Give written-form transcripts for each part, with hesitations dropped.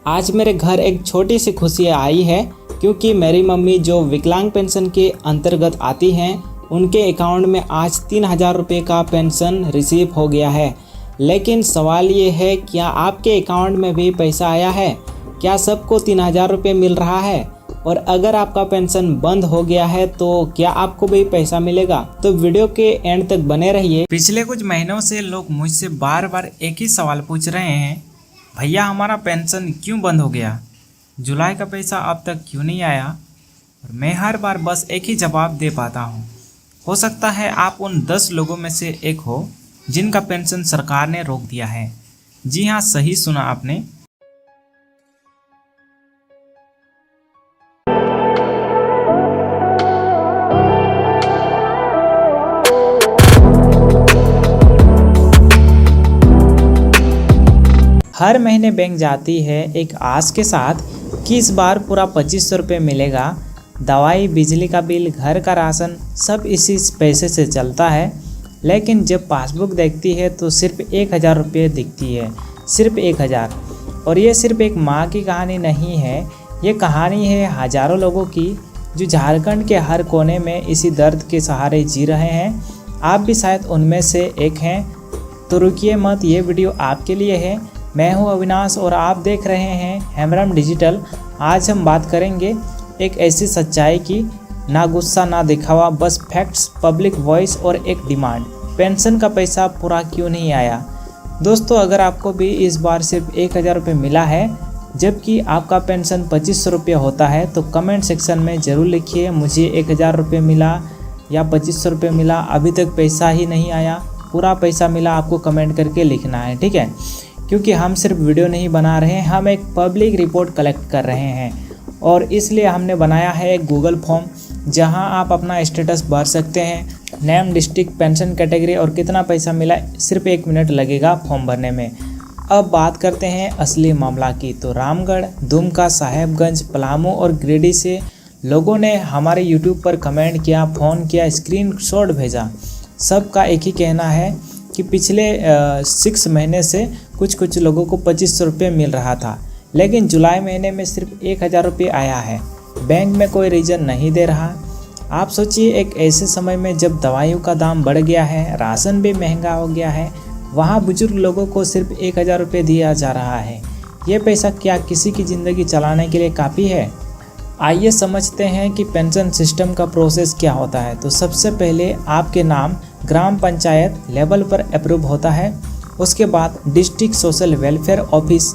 आज मेरे घर एक छोटी सी खुशी आई है क्योंकि मेरी मम्मी जो विकलांग पेंशन के अंतर्गत आती हैं उनके अकाउंट में आज 3000 रुपये का पेंशन रिसीव हो गया है। लेकिन सवाल ये है, क्या आपके अकाउंट में भी पैसा आया है? क्या सबको 3000 रुपये मिल रहा है? और अगर आपका पेंशन बंद हो गया है तो क्या आपको भी पैसा मिलेगा? तो वीडियो के एंड तक बने रहिए। पिछले कुछ महीनों से लोग मुझसे बार बार एक ही सवाल पूछ रहे हैं, भैया हमारा पेंशन क्यों बंद हो गया? जुलाई का पैसा अब तक क्यों नहीं आया? और मैं हर बार बस एक ही जवाब दे पाता हूँ। हो सकता है आप उन 10 लोगों में से एक हो जिनका पेंशन सरकार ने रोक दिया है। जी हाँ, सही सुना आपने। हर महीने बैंक जाती है एक आस के साथ कि इस बार पूरा 2500 रुपये मिलेगा। दवाई, बिजली का बिल, घर का राशन सब इसी पैसे से चलता है। लेकिन जब पासबुक देखती है तो सिर्फ 1000 रुपये दिखती है, सिर्फ 1000। और ये सिर्फ एक माँ की कहानी नहीं है, ये कहानी है हज़ारों लोगों की जो झारखंड के हर कोने में इसी दर्द के सहारे जी रहे हैं। आप भी शायद उनमें से एक हैं। तो रुकिए मत, ये वीडियो आपके लिए है। मैं हूं अविनाश और आप देख रहे हैं हेमरम डिजिटल। आज हम बात करेंगे एक ऐसी सच्चाई की, ना गुस्सा ना दिखावा, बस फैक्ट्स, पब्लिक वॉइस और एक डिमांड। पेंशन का पैसा पूरा क्यों नहीं आया? दोस्तों, अगर आपको भी इस बार सिर्फ 1000 रुपये मिला है जबकि आपका पेंशन 2500 रुपये होता है तो कमेंट सेक्शन में ज़रूर लिखिए, मुझे 1000 रुपये मिला या 2500 रुपये मिला, अभी तक पैसा ही नहीं आया। पूरा पैसा मिला आपको कमेंट करके लिखना है, ठीक है? क्योंकि हम सिर्फ वीडियो नहीं बना रहे हैं, हम एक पब्लिक रिपोर्ट कलेक्ट कर रहे हैं और इसलिए हमने बनाया है एक गूगल फॉर्म जहां आप अपना स्टेटस भर सकते हैं, नेम, डिस्ट्रिक्ट, पेंशन कैटेगरी और कितना पैसा मिला। सिर्फ 1 मिनट लगेगा फॉर्म भरने में। अब बात करते हैं असली मामला की। तो रामगढ़, दुमका, साहेबगंज, पलामू और गिरिडीह से लोगों ने हमारे यूट्यूब पर कमेंट किया, फ़ोन किया, स्क्रीनशॉट भेजा। सबका एक ही कहना है कि पिछले 6 महीने से कुछ लोगों को 2500 रुपये मिल रहा था, लेकिन जुलाई महीने में सिर्फ 1000 रुपये आया है। बैंक में कोई रीज़न नहीं दे रहा। आप सोचिए, एक ऐसे समय में जब दवाइयों का दाम बढ़ गया है, राशन भी महंगा हो गया है, वहाँ बुजुर्ग लोगों को सिर्फ 1000 रुपये दिया जा रहा है। ये पैसा क्या किसी की ज़िंदगी चलाने के लिए काफ़ी है? आइए समझते हैं कि पेंशन सिस्टम का प्रोसेस क्या होता है। तो सबसे पहले आपके नाम ग्राम पंचायत लेवल पर अप्रूव होता है। उसके बाद डिस्ट्रिक्ट सोशल वेलफेयर ऑफिस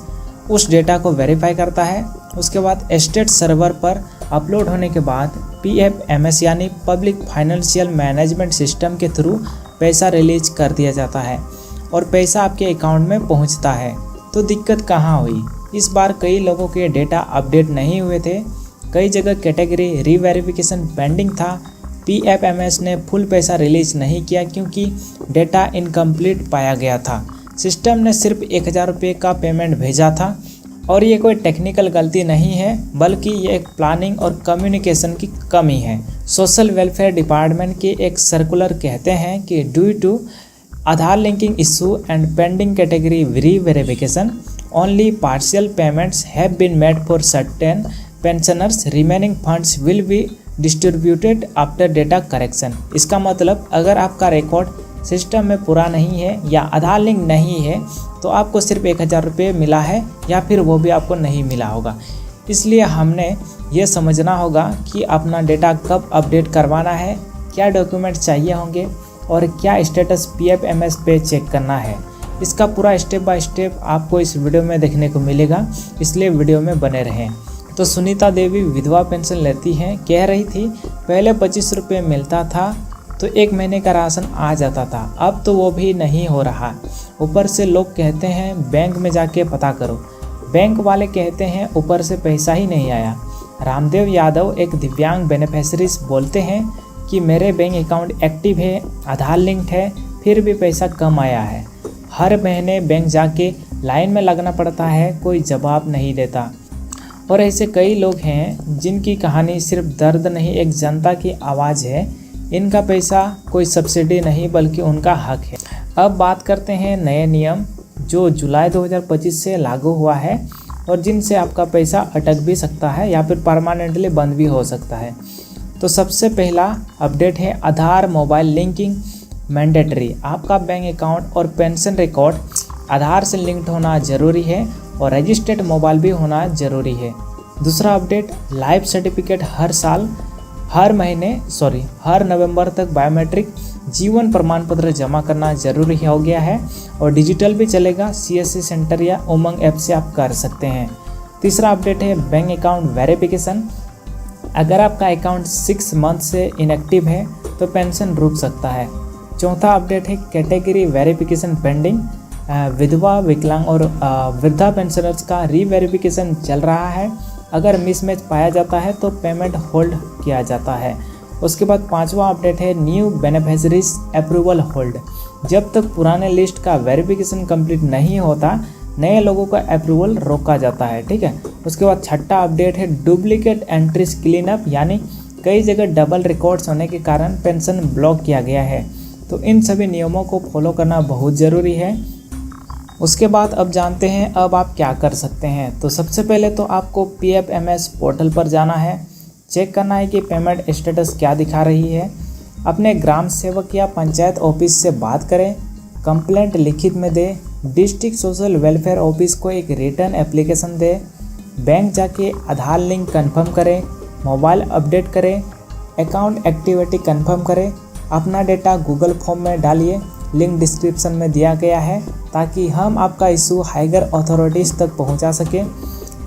उस डेटा को वेरीफाई करता है। उसके बाद स्टेट सर्वर पर अपलोड होने के बाद PFMS यानी पब्लिक फाइनेंशियल मैनेजमेंट सिस्टम के थ्रू पैसा रिलीज कर दिया जाता है और पैसा आपके अकाउंट में पहुंचता है। तो दिक्कत कहाँ हुई? इस बार कई लोगों के डेटा अपडेट नहीं हुए थे। कई जगह कैटेगरी रीवेरिफिकेशन पेंडिंग था। PFMS ने फुल पैसा रिलीज नहीं किया क्योंकि डेटा इनकम्प्लीट पाया गया था। सिस्टम ने सिर्फ 1000 रुपये का पेमेंट भेजा था और ये कोई टेक्निकल गलती नहीं है, बल्कि ये एक प्लानिंग और कम्युनिकेशन की कमी है। सोशल वेलफेयर डिपार्टमेंट के एक सर्कुलर कहते हैं कि due to Aadhaar linking issue and pending category reverification only partial payments have been made for certain pensioners, remaining funds will be distributed after data correction. इसका मतलब अगर आपका रिकॉर्ड सिस्टम में पूरा नहीं है या आधार लिंक नहीं है तो आपको सिर्फ 1000 रुपये मिला है या फिर वो भी आपको नहीं मिला होगा। इसलिए हमने ये समझना होगा कि अपना डेटा कब अपडेट करवाना है, क्या डॉक्यूमेंट चाहिए होंगे और क्या स्टेटस PFMS पे चेक करना है। इसका पूरा स्टेप बाय स्टेप आपको इस वीडियो में देखने को मिलेगा, इसलिए वीडियो में बने रहें। तो सुनीता देवी विधवा पेंशन लेती हैं, कह रही थी पहले 25 रुपये मिलता था तो 1 महीने का राशन आ जाता था, अब तो वो भी नहीं हो रहा। ऊपर से लोग कहते हैं बैंक में जाके पता करो, बैंक वाले कहते हैं ऊपर से पैसा ही नहीं आया। रामदेव यादव एक दिव्यांग बेनिफिशरीज बोलते हैं कि मेरे बैंक अकाउंट एक्टिव है, आधार लिंक्ड है, फिर भी पैसा कम आया है। हर महीने बैंक जाके लाइन में लगना पड़ता है, कोई जवाब नहीं देता। और ऐसे कई लोग हैं जिनकी कहानी सिर्फ दर्द नहीं, एक जनता की आवाज़ है। इनका पैसा कोई सब्सिडी नहीं बल्कि उनका हक है। अब बात करते हैं नए नियम जो जुलाई 2025 से लागू हुआ है। और जिनसे आपका पैसा अटक भी सकता है या फिर परमानेंटली बंद भी हो सकता है। तो सबसे पहला अपडेट है आधार मोबाइल लिंकिंग मैंडेटरी। आपका बैंक अकाउंट और पेंशन रिकॉर्ड आधार से लिंक्ड होना ज़रूरी है और रजिस्टर्ड मोबाइल भी होना ज़रूरी है। दूसरा अपडेट, लाइफ सर्टिफिकेट हर नवंबर तक बायोमेट्रिक जीवन प्रमाण पत्र जमा करना ज़रूरी हो गया है और डिजिटल भी चलेगा। CSC सेंटर या उमंग ऐप से आप कर सकते हैं। तीसरा अपडेट है बैंक अकाउंट वेरिफिकेशन। अगर आपका अकाउंट 6 मंथ से इनएक्टिव है तो पेंशन रुक सकता है। चौथा अपडेट है कैटेगरी वेरिफिकेशन पेंडिंग। विधवा, विकलांग और वृद्धा पेंशनर्स का रीवेरिफिकेशन चल रहा है। अगर मिसमैच पाया जाता है तो पेमेंट होल्ड किया जाता है। उसके बाद पांचवा अपडेट है न्यू बेनिफिशरीज अप्रूवल होल्ड। जब तक पुराने लिस्ट का वेरिफिकेशन कंप्लीट नहीं होता, नए लोगों का अप्रूवल रोका जाता है। ठीक है। उसके बाद छठा अपडेट है डुप्लीकेट एंट्रीज क्लीन अप, यानी कई जगह डबल रिकॉर्ड्स होने के कारण पेंशन ब्लॉक किया गया है। तो इन सभी नियमों को फॉलो करना बहुत ज़रूरी है। उसके बाद अब जानते हैं अब आप क्या कर सकते हैं। तो सबसे पहले तो आपको PFMS पोर्टल पर जाना है, चेक करना है कि पेमेंट स्टेटस क्या दिखा रही है। अपने ग्राम सेवक या पंचायत ऑफिस से बात करें, कंप्लेंट लिखित में दे, डिस्ट्रिक्ट सोशल वेलफेयर ऑफिस को एक रिटर्न एप्लीकेशन दे, बैंक जाके आधार लिंक कंफर्म करें, मोबाइल अपडेट करें, अकाउंट एक्टिविटी कंफर्म करें, अपना डेटा गूगल फॉर्म में डालिए, लिंक डिस्क्रिप्शन में दिया गया है ताकि हम आपका इशू हायर अथॉरिटीज़ तक पहुंचा सकें।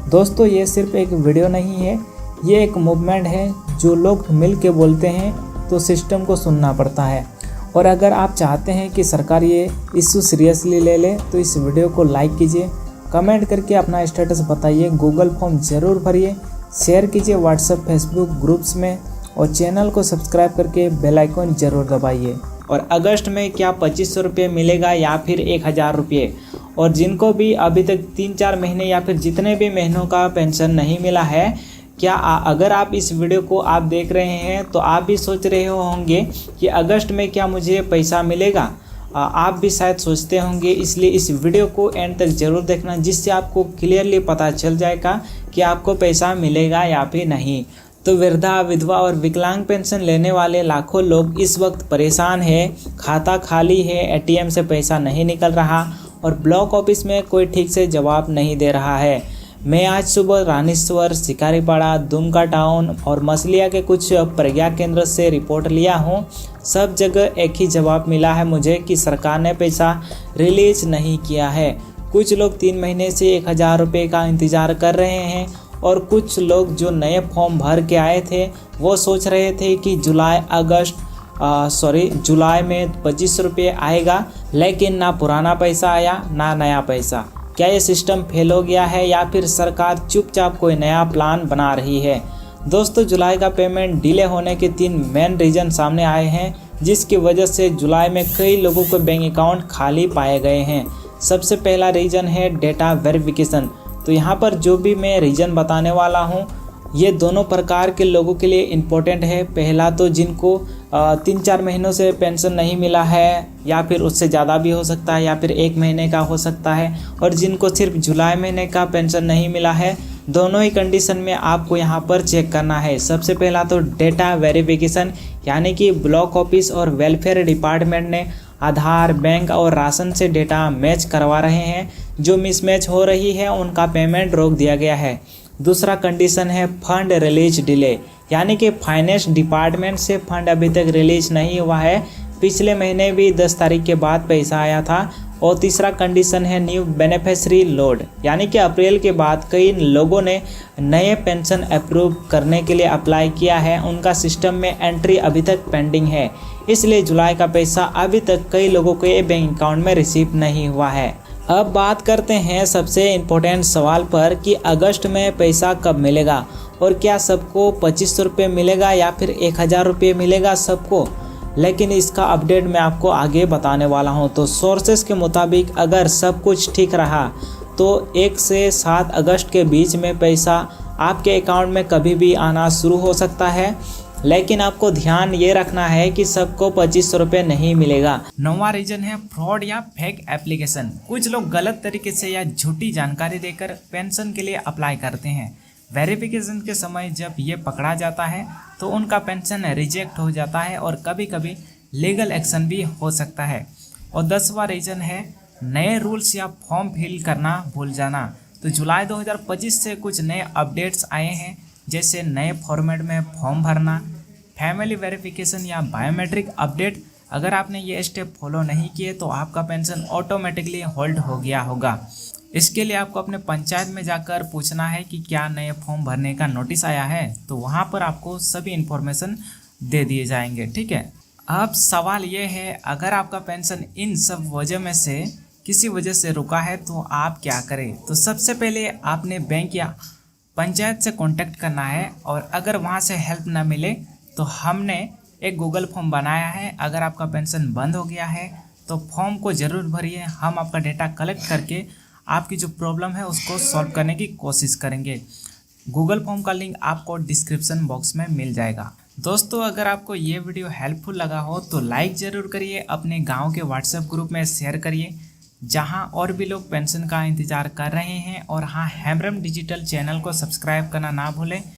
दोस्तों, ये सिर्फ एक वीडियो नहीं है, ये एक मूवमेंट है। जो लोग मिल के बोलते हैं तो सिस्टम को सुनना पड़ता है। और अगर आप चाहते हैं कि सरकार ये इशू सीरियसली ले ले तो इस वीडियो को लाइक कीजिए, कमेंट करके अपना स्टेटस बताइए, गूगल फॉर्म ज़रूर भरिए, शेयर कीजिए व्हाट्सएप फेसबुक ग्रुप्स में और चैनल को सब्सक्राइब करके बेल आइकन ज़रूर दबाइए। और अगस्त में क्या 2500 रुपये मिलेगा या फिर 1000 रुपये? और जिनको भी अभी तक 3-4 महीने या फिर जितने भी महीनों का पेंशन नहीं मिला है, क्या अगर आप इस वीडियो को आप देख रहे हैं तो आप भी सोच रहे होंगे कि अगस्त में क्या मुझे पैसा मिलेगा? आप भी शायद सोचते होंगे, इसलिए इस वीडियो को एंड तक ज़रूर देखना, जिससे आपको क्लियरली पता चल जाएगा कि आपको पैसा मिलेगा या फिर नहीं। तो वृद्धा, विधवा और विकलांग पेंशन लेने वाले लाखों लोग इस वक्त परेशान हैं। खाता खाली है, ATM से पैसा नहीं निकल रहा और ब्लॉक ऑफिस में कोई ठीक से जवाब नहीं दे रहा है। मैं आज सुबह रानीश्वर, शिकारीपाड़ा, दुमका टाउन और मसलिया के कुछ प्रज्ञा केंद्र से रिपोर्ट लिया हूँ। सब जगह एक ही जवाब मिला है मुझे कि सरकार ने पैसा रिलीज नहीं किया है। कुछ लोग 3 महीने से 1000 रुपये का इंतज़ार कर रहे हैं और कुछ लोग जो नए फॉर्म भर के आए थे वो सोच रहे थे कि जुलाई में 2500 रुपये आएगा, लेकिन ना पुराना पैसा आया ना नया पैसा। क्या ये सिस्टम फेल हो गया है या फिर सरकार चुपचाप कोई नया प्लान बना रही है? दोस्तों, जुलाई का पेमेंट डिले होने के 3 मेन रीज़न सामने आए हैं, जिसकी वजह से जुलाई में कई लोगों के बैंक अकाउंट खाली पाए गए हैं। सबसे पहला रीज़न है डेटा वेरिफिकेशन। तो यहाँ पर जो भी मैं रीज़न बताने वाला हूँ ये दोनों प्रकार के लोगों के लिए इम्पोर्टेंट है। पहला तो जिनको 3-4 महीनों से पेंशन नहीं मिला है या फिर उससे ज़्यादा भी हो सकता है या फिर 1 महीने का हो सकता है, और जिनको सिर्फ जुलाई महीने का पेंशन नहीं मिला है। दोनों ही कंडीशन में आपको यहाँ पर चेक करना है। सबसे पहला तो डेटा वेरिफिकेशन, यानी कि ब्लॉक ऑफिस और वेलफेयर डिपार्टमेंट ने आधार, बैंक और राशन से डेटा मैच करवा रहे हैं। जो मिसमैच हो रही है उनका पेमेंट रोक दिया गया है। दूसरा कंडीशन है फंड रिलीज डिले, यानी कि फाइनेंस डिपार्टमेंट से फंड अभी तक रिलीज नहीं हुआ है। पिछले महीने भी 10 तारीख के बाद पैसा आया था। और तीसरा कंडीशन है न्यू बेनिफिशरी लोड, यानी कि अप्रैल के बाद कई लोगों ने नए पेंशन अप्रूव करने के लिए अप्लाई किया है, उनका सिस्टम में एंट्री अभी तक पेंडिंग है। इसलिए जुलाई का पैसा अभी तक कई लोगों के बैंक अकाउंट में रिसीव नहीं हुआ है। अब बात करते हैं सबसे इम्पोर्टेंट सवाल पर कि अगस्त में पैसा कब मिलेगा और क्या सबको 2500 रुपये मिलेगा या फिर 1000 रुपये मिलेगा सबको। लेकिन इसका अपडेट मैं आपको आगे बताने वाला हूं। तो सोर्सेस के मुताबिक अगर सब कुछ ठीक रहा तो 1 से 7 अगस्त के बीच में पैसा आपके अकाउंट में कभी भी आना शुरू हो सकता है। लेकिन आपको ध्यान ये रखना है कि सबको 2500 रुपये नहीं मिलेगा। 9वां रीजन है फ्रॉड या फेक एप्लीकेशन। कुछ लोग गलत तरीके से या झूठी जानकारी देकर पेंशन के लिए अप्लाई करते हैं। वेरिफिकेशन के समय जब ये पकड़ा जाता है तो उनका पेंशन रिजेक्ट हो जाता है और कभी कभी लीगल एक्शन भी हो सकता है। और 10वां रीजन है नए रूल्स या फॉर्म फिल करना भूल जाना। तो जुलाई 2025 से कुछ नए अपडेट्स आए हैं, जैसे नए फॉर्मेट में फॉर्म भरना, फैमिली वेरिफिकेशन या बायोमेट्रिक अपडेट। अगर आपने ये स्टेप फॉलो नहीं किए तो आपका पेंशन ऑटोमेटिकली होल्ड हो गया होगा। इसके लिए आपको अपने पंचायत में जाकर पूछना है कि क्या नए फॉर्म भरने का नोटिस आया है, तो वहाँ पर आपको सभी इन्फॉर्मेशन दे दिए जाएंगे। ठीक है, अब सवाल ये है, अगर आपका पेंशन इन सब वजह में से किसी वजह से रुका है तो आप क्या करें। तो सबसे पहले आपने बैंक या पंचायत से कांटेक्ट करना है, और अगर वहाँ से हेल्प ना मिले तो हमने एक गूगल फॉर्म बनाया है। अगर आपका पेंशन बंद हो गया है तो फॉर्म को ज़रूर भरिए। हम आपका डेटा कलेक्ट करके आपकी जो प्रॉब्लम है उसको सॉल्व करने की कोशिश करेंगे। गूगल फॉर्म का लिंक आपको डिस्क्रिप्शन बॉक्स में मिल जाएगा। दोस्तों, अगर आपको ये वीडियो हेल्पफुल लगा हो तो लाइक ज़रूर करिए, अपने गांव के व्हाट्सएप ग्रुप में शेयर करिए जहां और भी लोग पेंशन का इंतज़ार कर रहे हैं। और हाँ, हेम्ब्रम डिजिटल चैनल को सब्सक्राइब करना ना भूलें।